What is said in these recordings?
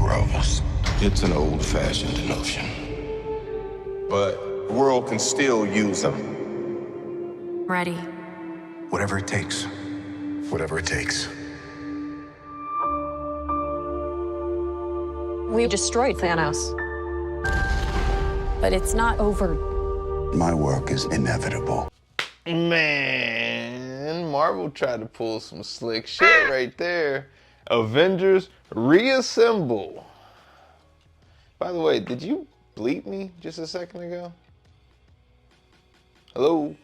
superheroes. It's an old-fashioned notion, but the world can still use them. Ready. Whatever it takes. Whatever it takes. We destroyed Thanos. But it's not over. My work is inevitable. Man, Marvel tried to pull some slick shit right there. Avengers reassemble. By the way, did you bleep me just a second ago? Hello?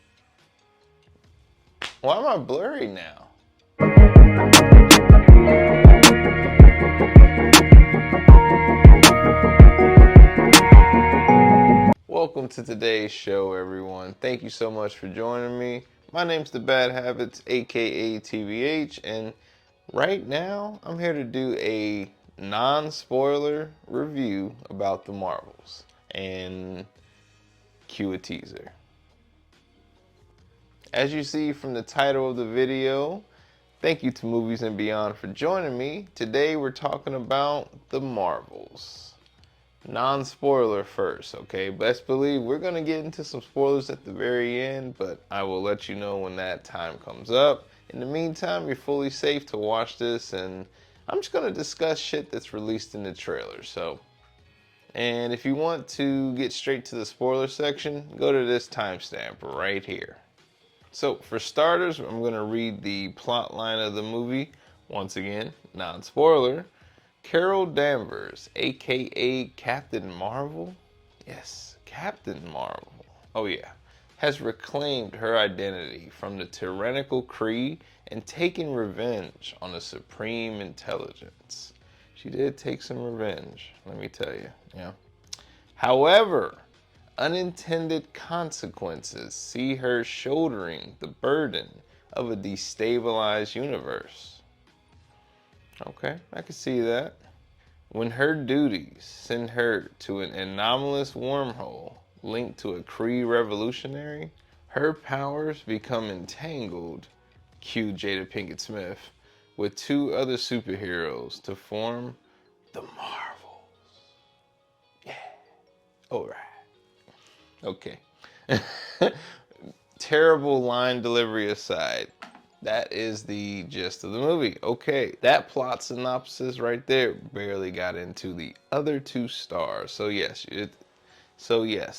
Why am I blurry now? Welcome to today's show, everyone. Thank you so much for joining me. My name's The Bad Habits, aka TBH, and right now I'm here to do a non-spoiler review about the Marvels and cue a teaser. As you see from the title of the video, thank you to Movies and Beyond for joining me. Today we're talking about the Marvels. Non-spoiler first, okay? Best believe we're gonna get into some spoilers at the very end, but I will let you know when that time comes up. In the meantime, you're fully safe to watch this, and I'm just gonna discuss shit that's released in the trailer. And if you want to get straight to the spoiler section, go to this timestamp right here. So for starters, I'm gonna read the plot line of the movie. Once again, non-spoiler. Carol Danvers, aka Captain Marvel, yes, Captain Marvel, oh yeah, has reclaimed her identity from the tyrannical Kree and taken revenge on the Supreme Intelligence. She did take some revenge, let me tell you, yeah. However, unintended consequences see her shouldering the burden of a destabilized universe. Okay, I can see that. When her duties send her to an anomalous wormhole linked to a Kree revolutionary, her powers become entangled, cue Jada Pinkett Smith, with two other superheroes to form the Marvels. Yeah, alright. Okay. Terrible line delivery aside, that is the gist of the movie. Okay, that plot synopsis right there barely got into the other two stars. So yes,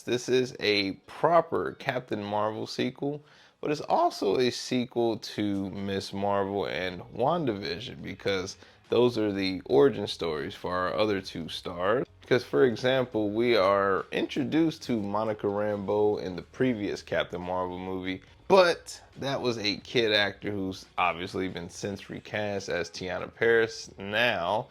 this is a proper Captain Marvel sequel, but it's also a sequel to Miss Marvel and WandaVision because those are the origin stories for our other two stars. Because for example, we are introduced to Monica Rambeau in the previous Captain Marvel movie, but that was a kid actor who's obviously been since recast as Tiana Paris now.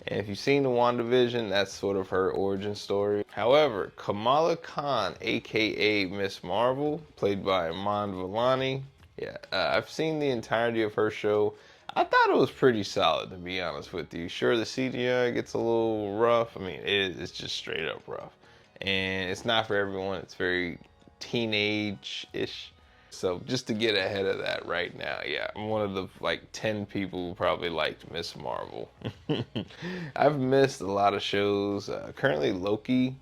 And if you've seen the WandaVision, that's sort of her origin story. However, Kamala Khan, aka Miss Marvel, played by Iman Vellani, yeah, I've seen the entirety of her show. I thought it was pretty solid, to be honest with you. Sure, the CGI gets a little rough. I mean, it's just straight up rough. And it's not for everyone. It's very teenage-ish. So just to get ahead of that right now, yeah, I'm one of the like 10 people who probably liked Miss Marvel. I've missed a lot of shows. Currently Loki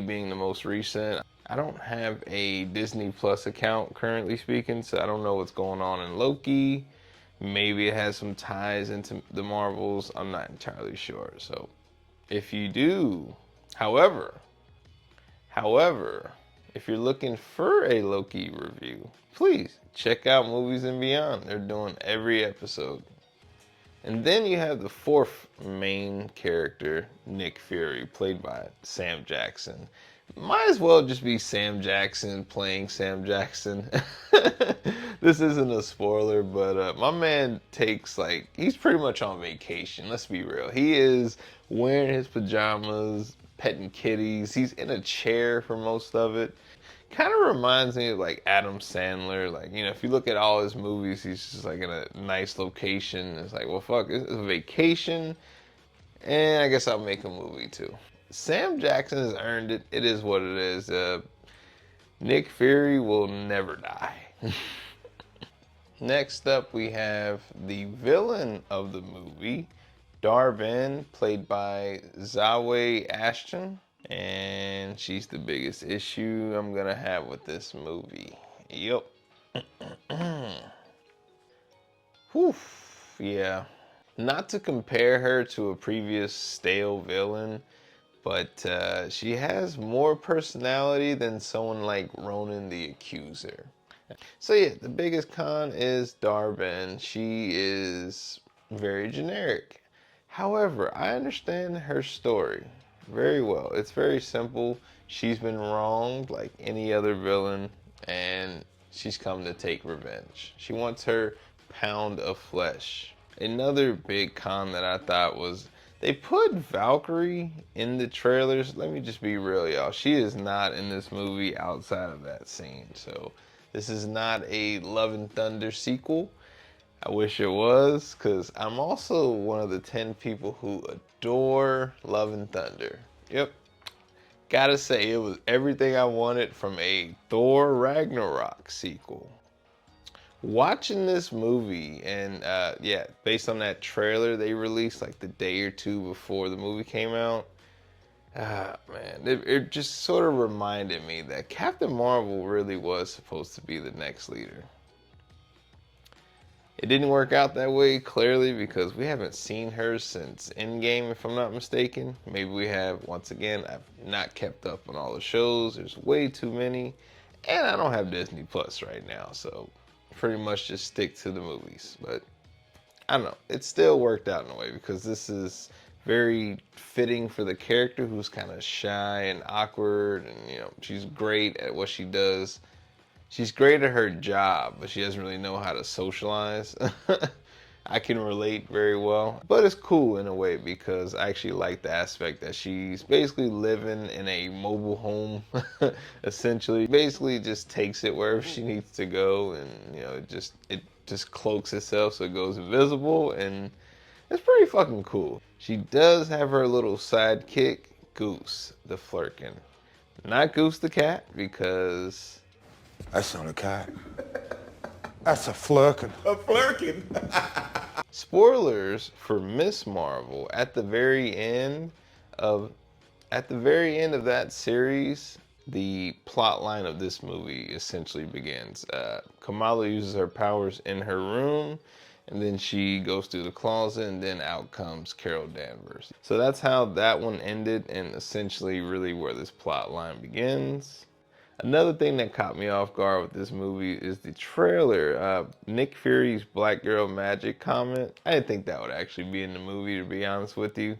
being the most recent. I don't have a Disney Plus account currently speaking, so I don't know what's going on in Loki. Maybe it has some ties into the Marvels. I'm not entirely sure. So if you do, however, if you're looking for a Loki review, please check out Movies and Beyond. They're doing every episode. And then you have the fourth main character, Nick Fury, played by Sam Jackson. Might as well just be Sam Jackson playing Sam Jackson. This isn't a spoiler, but my man takes he's pretty much on vacation, let's be real. He is wearing his pajamas, petting kitties. He's in a chair for most of it. Kind of reminds me of Adam Sandler. If you look at all his movies, he's just in a nice location. It's well, fuck, it's a vacation, and I guess I'll make a movie too. Sam Jackson has earned it. It is what it is. Nick Fury will never die. Next up, we have the villain of the movie, Dar-Benn, played by Zawe Ashton. And she's the biggest issue I'm gonna have with this movie. Yup. Whew, yeah. Not to compare her to a previous stale villain, but she has more personality than someone like Ronan the Accuser. So yeah, the biggest con is Dar-Benn. She is very generic. However, I understand her story very well. It's very simple. She's been wronged like any other villain, and she's come to take revenge. She wants her pound of flesh. Another big con that I thought was they put Valkyrie in the trailers. Let me just be real, y'all. She is not in this movie outside of that scene. So this is not a Love and Thunder sequel. I wish it was, because I'm also one of the 10 people who adore Love and Thunder. Yep. Gotta say, it was everything I wanted from a Thor Ragnarok sequel. Watching this movie, and yeah, based on that trailer they released like the day or two before the movie came out, man, it just sort of reminded me that Captain Marvel really was supposed to be the next leader. It didn't work out that way, clearly, because we haven't seen her since Endgame, if I'm not mistaken. Maybe we have. Once again, I've not kept up on all the shows. There's way too many. And I don't have Disney Plus right now, so pretty much just stick to the movies. But I don't know. It still worked out in a way, because this is very fitting for the character, who's kind of shy and awkward, and you know, she's great at what she does. She's great at her job, but she doesn't really know how to socialize. I can relate very well. But it's cool in a way, because I actually like the aspect that she's basically living in a mobile home, essentially. Basically just takes it wherever she needs to go, and you know, it just cloaks itself so it goes invisible, and it's pretty fucking cool. She does have her little sidekick, Goose the Flurkin. Not Goose the cat, because that's not a cat. That's a flirkin. A flirkin. spoilers for Miss Marvel at the very end of that series. The plot line of this movie essentially begins. Kamala uses her powers in her room, and then she goes through the closet, and then out comes Carol Danvers. So that's how that one ended, and essentially really where this plot line begins. Another thing that caught me off guard with this movie is the trailer. Nick Fury's Black Girl Magic comment. I didn't think that would actually be in the movie, to be honest with you.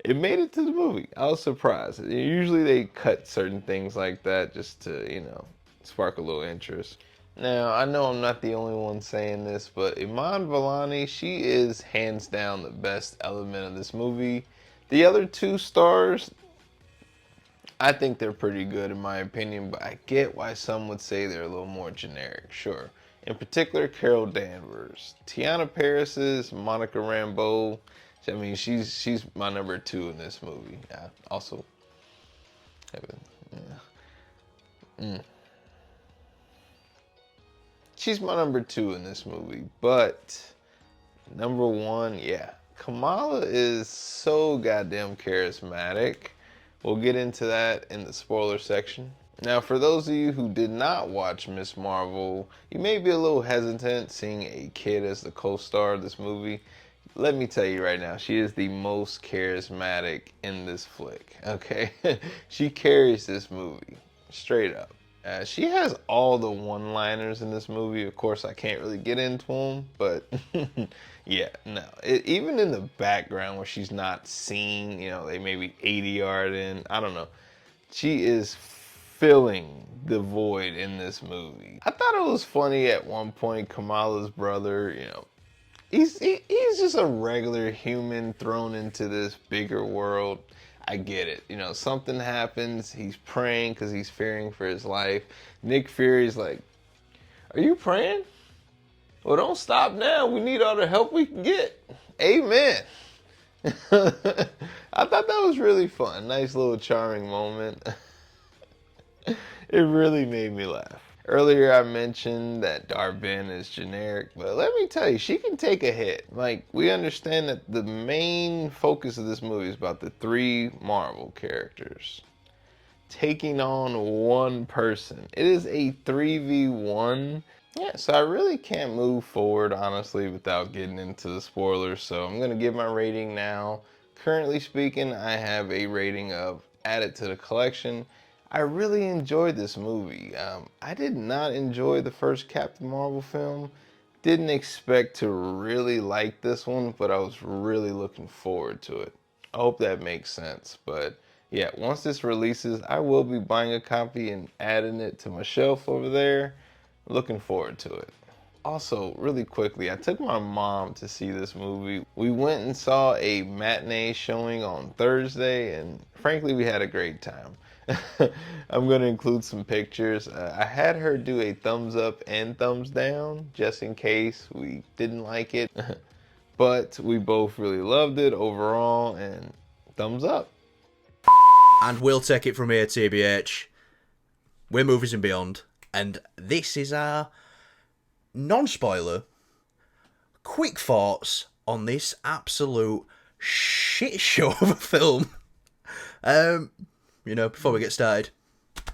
It made it to the movie. I was surprised. Usually they cut certain things like that just to, you know, spark a little interest. Now, I know I'm not the only one saying this, but Iman Vellani, she is hands down the best element of this movie. The other two stars, I think they're pretty good in my opinion, but I get why some would say they're a little more generic, sure. In particular, Carol Danvers. Tiana Paris's Monica Rambeau, I mean, she's my number 2 in this movie. Yeah, also, she's my number 2 in this movie, but number 1, yeah. Kamala is so goddamn charismatic. We'll get into that in the spoiler section. Now, for those of you who did not watch Miss Marvel, you may be a little hesitant seeing a kid as the co-star of this movie. Let me tell you right now, she is the most charismatic in this flick, okay? She carries this movie, straight up. She has all the one-liners in this movie. Of course, I can't really get into them, but yeah, no. Even in the background where she's not seen, you know, they may be 80 yards in, I don't know. She is filling the void in this movie. I thought it was funny at one point, Kamala's brother, you know, he's just a regular human thrown into this bigger world. I get it. You know, something happens. He's praying because he's fearing for his life. Nick Fury's like, are you praying? Well, don't stop now. We need all the help we can get. Amen. I thought that was really fun. Nice little charming moment. It really made me laugh. Earlier, I mentioned that Dar-Benn is generic, but let me tell you, she can take a hit. Like, we understand that the main focus of this movie is about the three Marvel characters taking on one person. It is a 3v1. Yeah, so I really can't move forward, honestly, without getting into the spoilers. So I'm going to give my rating now. Currently speaking, I have a rating of add it to the collection. I really enjoyed this movie. I did not enjoy the first Captain Marvel film. Didn't expect to really like this one, but I was really looking forward to it. I hope that makes sense. But yeah, once this releases, I will be buying a copy and adding it to my shelf over there. Looking forward to it. Also, really quickly, I took my mom to see this movie. We went and saw a matinee showing on Thursday, and frankly, we had a great time. I'm going to include some pictures. I had her do a thumbs up and thumbs down, just in case we didn't like it. But we both really loved it overall, and thumbs up. And we'll take it from here, TBH. We're Movies and Beyond, and this is our non-spoiler, quick thoughts on this absolute shit show of a film. Before we get started,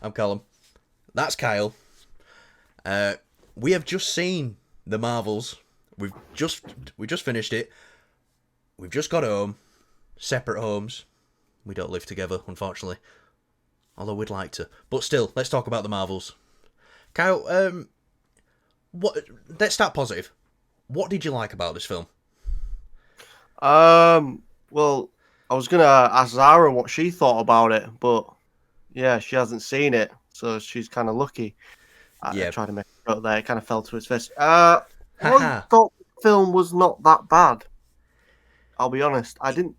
I'm Callum. That's Kyle. We have just seen The Marvels. We just finished it. We've just got home. Separate homes. We don't live together, unfortunately. Although we'd like to. But still, let's talk about The Marvels. Kyle, let's start positive. What did you like about this film? Well, I was gonna ask Zara what she thought about it, but yeah, she hasn't seen it, so she's kind of lucky. I tried to make a joke there; it kind of fell to its face. I thought the film was not that bad. I'll be honest. I didn't.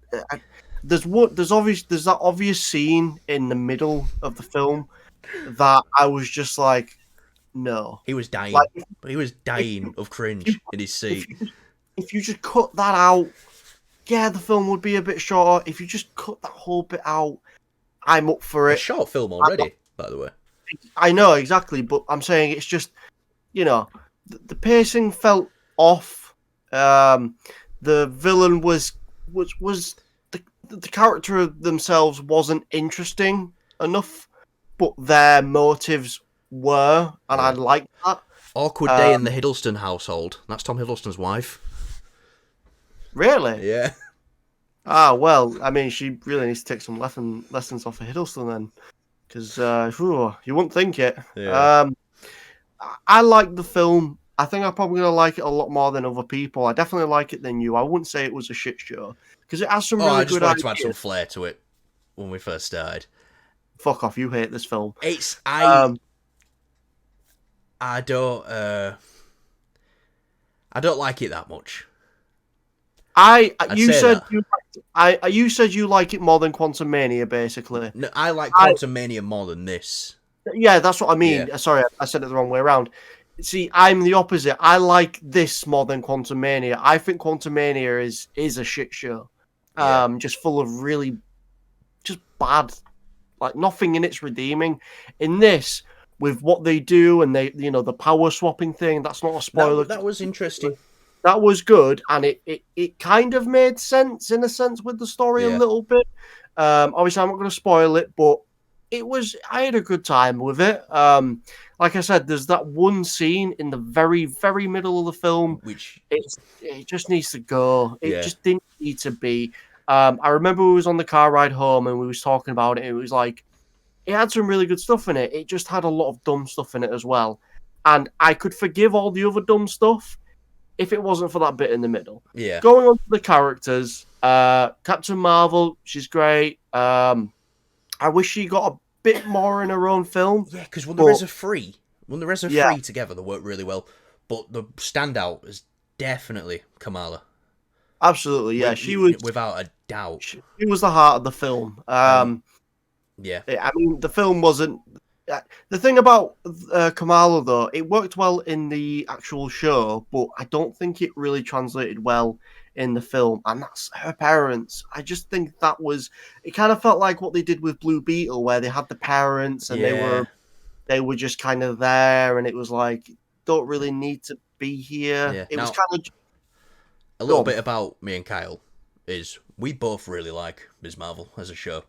There's that obvious scene in the middle of the film that I was just like, no. He was dying. He was dying of cringe in his seat. If you just cut that out, yeah, the film would be a bit shorter. If you just cut that whole bit out, I'm up for it. A short film already, by the way. I know, exactly, but I'm saying it's just, the pacing felt off. The villain was the character themselves wasn't interesting enough, but their motives were, and I liked that. Awkward day in the Hiddleston household. That's Tom Hiddleston's wife. Really? Yeah. Ah, well, I mean, she really needs to take some lessons off of Hiddleston then, because you wouldn't think it. Yeah. I like the film. I think I'm probably going to like it a lot more than other people. I definitely like it than you. I wouldn't say it was a shit show, because it has some really I just good wanted ideas. to add some flair to it when we first started. Fuck off, you hate this film. I don't like it that much. You said you like it more than Quantum Mania, basically. No, I like Quantum Mania more than this. Yeah, that's what I mean. Yeah. Sorry, I said it the wrong way around. See, I'm the opposite. I like this more than Quantum Mania. I think Quantum Mania is a shit show. Just full of really just bad, like nothing in it's redeeming. In this, with what they do and they, the power swapping thing, that's not a spoiler. That was interesting. That was good, and it kind of made sense in a sense with the story a little bit. Obviously, I'm not going to spoil it, but I had a good time with it. Like I said, there's that one scene in the very, very middle of the film, which it just needs to go. It just didn't need to be. I remember we was on the car ride home and we was talking about it. And it was like, it had some really good stuff in it. It just had a lot of dumb stuff in it as well. And I could forgive all the other dumb stuff if it wasn't for that bit in the middle. Yeah. Going on to the characters, Captain Marvel, she's great. I wish she got a bit more in her own film. Yeah, because when the rest are free together, they work really well. But the standout is definitely Kamala. Absolutely, yeah. She was, without a doubt. She was the heart of the film. Yeah. I mean, the film wasn't... The thing about Kamala, though, it worked well in the actual show, but I don't think it really translated well in the film, and that's her parents. I just think that was... It kind of felt like what they did with Blue Beetle, where they had the parents, and they they were just kind of there, and it was like, don't really need to be here. Yeah. It was Now, kind of a little bit about me and Kyle is we both really like Ms. Marvel as a show.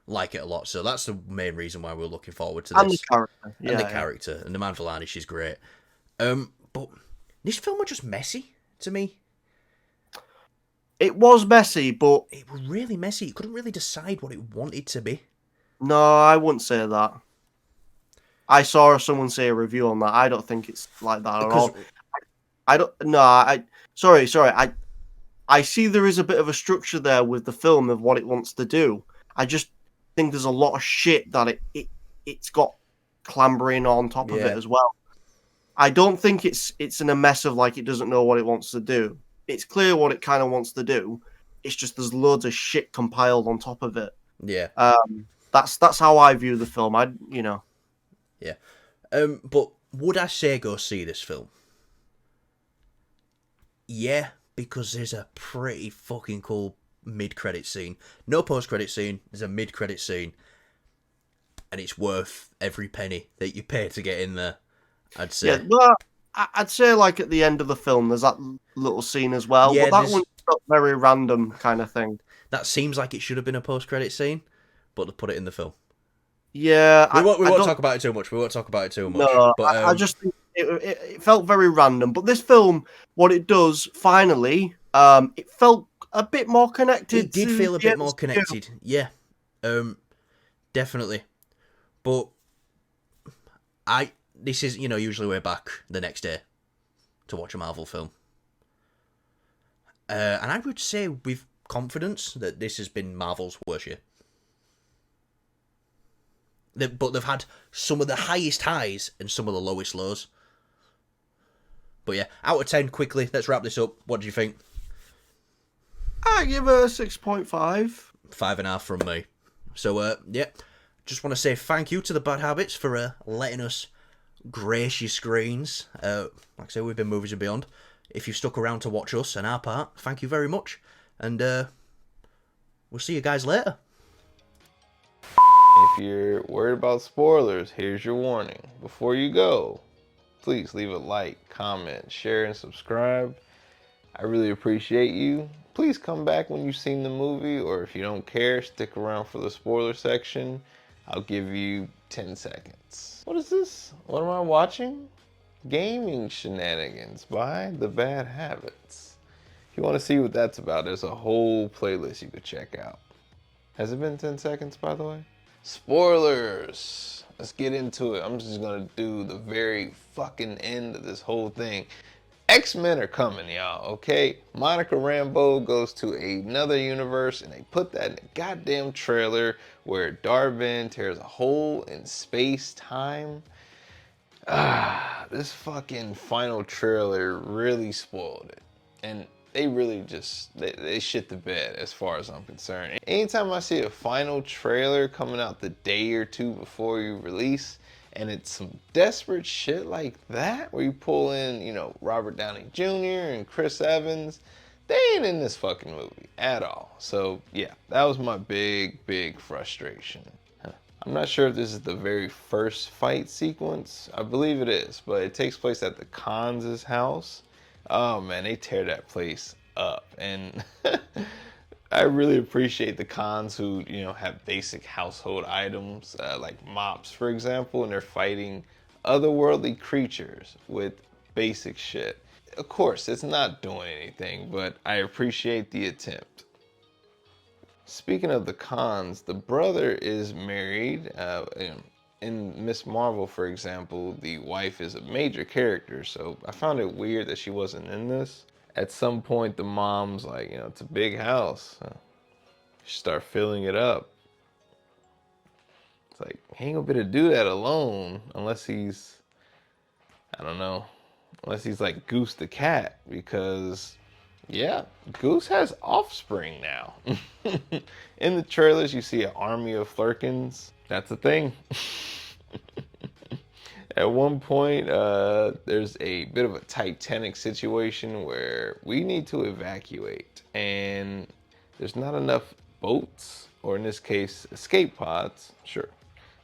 Like it a lot. So that's the main reason why we're looking forward to this. and the character, And the character. And the Man Villani, she's great. But this film was just messy to me. It was messy, but It was really messy. You couldn't really decide what it wanted to be. no, I wouldn't say that. I saw someone say a review on that. I don't think it's like that at all. I don't. No, sorry. I see there is a bit of a structure there with the film of what it wants to do. I just think there's a lot of shit that it's got clambering on top of it as well. I don't think it's in a mess of like it doesn't know what it wants to do. It's clear what it kind of wants to do. It's just there's loads of shit compiled on top of it. Yeah. That's how I view the film. Yeah. But would I say go see this film? Yeah, because there's a pretty fucking cool mid-credit scene. No post-credit scene. There's a mid-credit scene. And it's worth every penny that you pay to get in there, I'd say. Yeah, well, I'd say like at the end of the film, there's that little scene as well. Yeah, but that one's not very random kind of thing. That seems like it should have been a post-credit scene, but they put it in the film. Yeah, we won't talk about it too much. No, but, I just think it felt very random. But this film, what it does finally, it felt a bit more connected. It did feel a bit more connected. Yeah, definitely. But this is usually we're back the next day to watch a Marvel film, and I would say with confidence that this has been Marvel's worst year. But they've had some of the highest highs and some of the lowest lows. But yeah, out of 10, quickly, let's wrap this up. What do you think? I give it a 6.5. 5.5 from me. So, yeah, just want to say thank you to the Bad Habits for letting us grace your screens. Like I say, we've been Movies and Beyond. If you've stuck around to watch us and our part, thank you very much. And we'll see you guys later. If you're worried about spoilers, here's your warning. Before you go, please leave a like, comment, share, and subscribe. I really appreciate you. Please come back when you've seen the movie, or if you don't care, stick around for the spoiler section. I'll give you 10 seconds. What is this? What am I watching? Gaming Shenanigans by The Bad Habits. If you want to see what that's about, there's a whole playlist you could check out. Has it been 10 seconds, by the way? Spoilers. Let's get into it. I'm just gonna do the very fucking end of this whole thing. X-Men are coming, y'all, okay? Monica Rambeau goes to another universe, and they put that in the goddamn trailer where Darvin tears a hole in space-time. This fucking final trailer really spoiled it. And they really just, they shit the bed as far as I'm concerned. Anytime I see a final trailer coming out the day or two before you release, and it's some desperate shit like that, where you pull in, Robert Downey Jr. and Chris Evans, they ain't in this fucking movie at all. So yeah, that was my big frustration. I'm not sure if this is the very first fight sequence. I believe it is, but it takes place at the Khans' house. Oh man, they tear that place up. And I really appreciate the Khans who, have basic household items, like mops, for example, and they're fighting otherworldly creatures with basic shit. Of course, it's not doing anything, but I appreciate the attempt. Speaking of the Khans, the brother is married. In Miss Marvel, for example, the wife is a major character, so I found it weird that she wasn't in this. At some point, the mom's like, it's a big house. She start filling it up. It's like, he ain't gonna be able to do that alone unless he's, I don't know, unless he's like Goose the cat, because yeah, Goose has offspring now. In the trailers, you see an army of Flurkins. That's a thing. At one point, there's a bit of a Titanic situation where we need to evacuate, and there's not enough boats, or in this case, escape pods. Sure,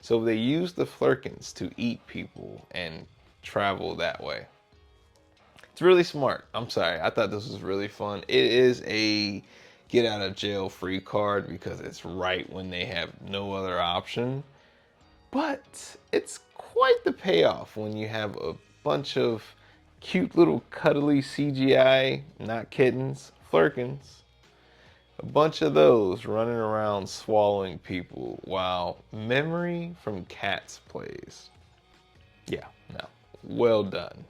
So they use the Flurkins to eat people and travel that way. It's really smart. I'm sorry. I thought this was really fun. It is a get out of jail free card because it's right when they have no other option. But it's quite the payoff when you have a bunch of cute little cuddly CGI, not kittens, Flurkins. A bunch of those running around swallowing people while Memory from Cats plays. Yeah, no. Well done.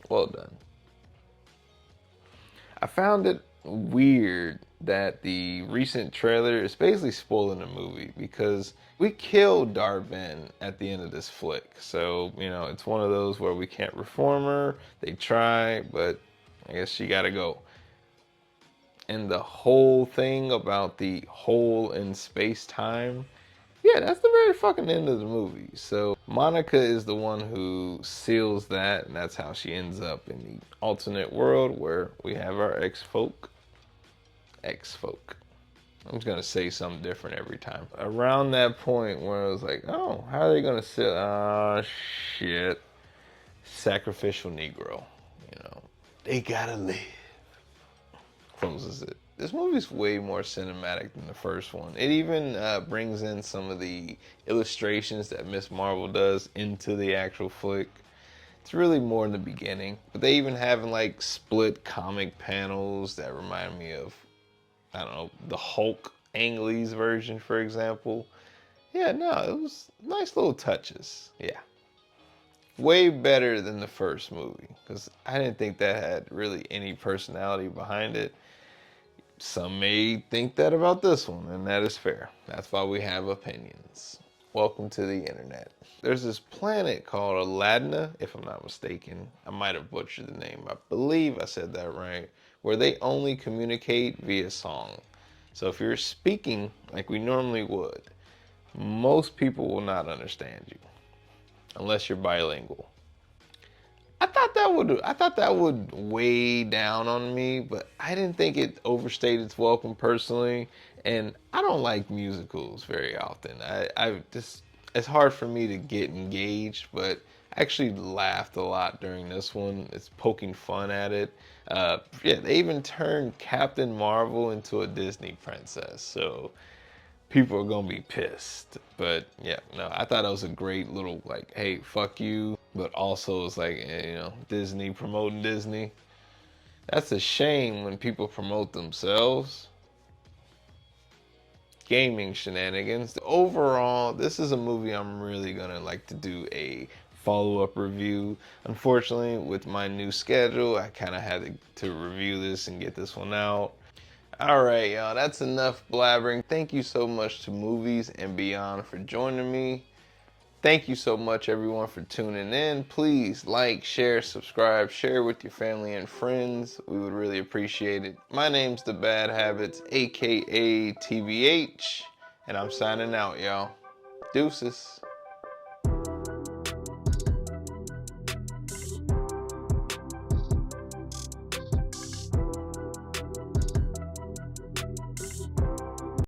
Well done. I found it weird that the recent trailer is basically spoiling the movie because we killed Darben at the end of this flick. So, you know, it's one of those where we can't reform her. They try, but I guess she gotta go. And the whole thing about the hole in space-time, yeah, that's the very fucking end of the movie. So Monica is the one who seals that, and that's how she ends up in the alternate world where we have our ex-folk. I'm just gonna say something different every time. Around that point where I was like, oh, how are they gonna seal? Oh, shit. Sacrificial Negro, you know. They gotta live. Closes it. This movie's way more cinematic than the first one. It even brings in some of the illustrations that Miss Marvel does into the actual flick. It's really more in the beginning, but they even have like split comic panels that remind me of, I don't know, the Hulk Ang Lee's version, for example. Yeah, no, it was nice little touches. Yeah. Way better than the first movie, because I didn't think that had really any personality behind it. Some may think that about this one, and that is fair. That's why we have opinions. Welcome to the internet. There's this planet called Aladna, if I'm not mistaken. I might have butchered the name. I believe I said that right. Where they only communicate via song. So if you're speaking like we normally would, most people will not understand you. Unless you're bilingual. I thought that would weigh down on me, but I didn't think it overstayed its welcome personally. And I don't like musicals very often. I just, it's hard for me to get engaged, but I actually laughed a lot during this one. It's poking fun at it. Yeah, they even turned Captain Marvel into a Disney princess. So people are gonna be pissed. But yeah, no, I thought it was a great little like, hey, fuck you. But also it's like, you know, Disney promoting Disney. That's a shame when people promote themselves. Gaming shenanigans. Overall, this is a movie I'm really gonna like to do a follow-up review. Unfortunately, with my new schedule, I kind of had to review this and get this one out. All right, y'all, that's enough blabbering. Thank you so much to Movies and Beyond for joining me. Thank you so much, everyone, for tuning in. Please like, share, subscribe, share with your family and friends. We would really appreciate it. My name's The Bad Habits, aka TBH, and I'm signing out, y'all. Deuces.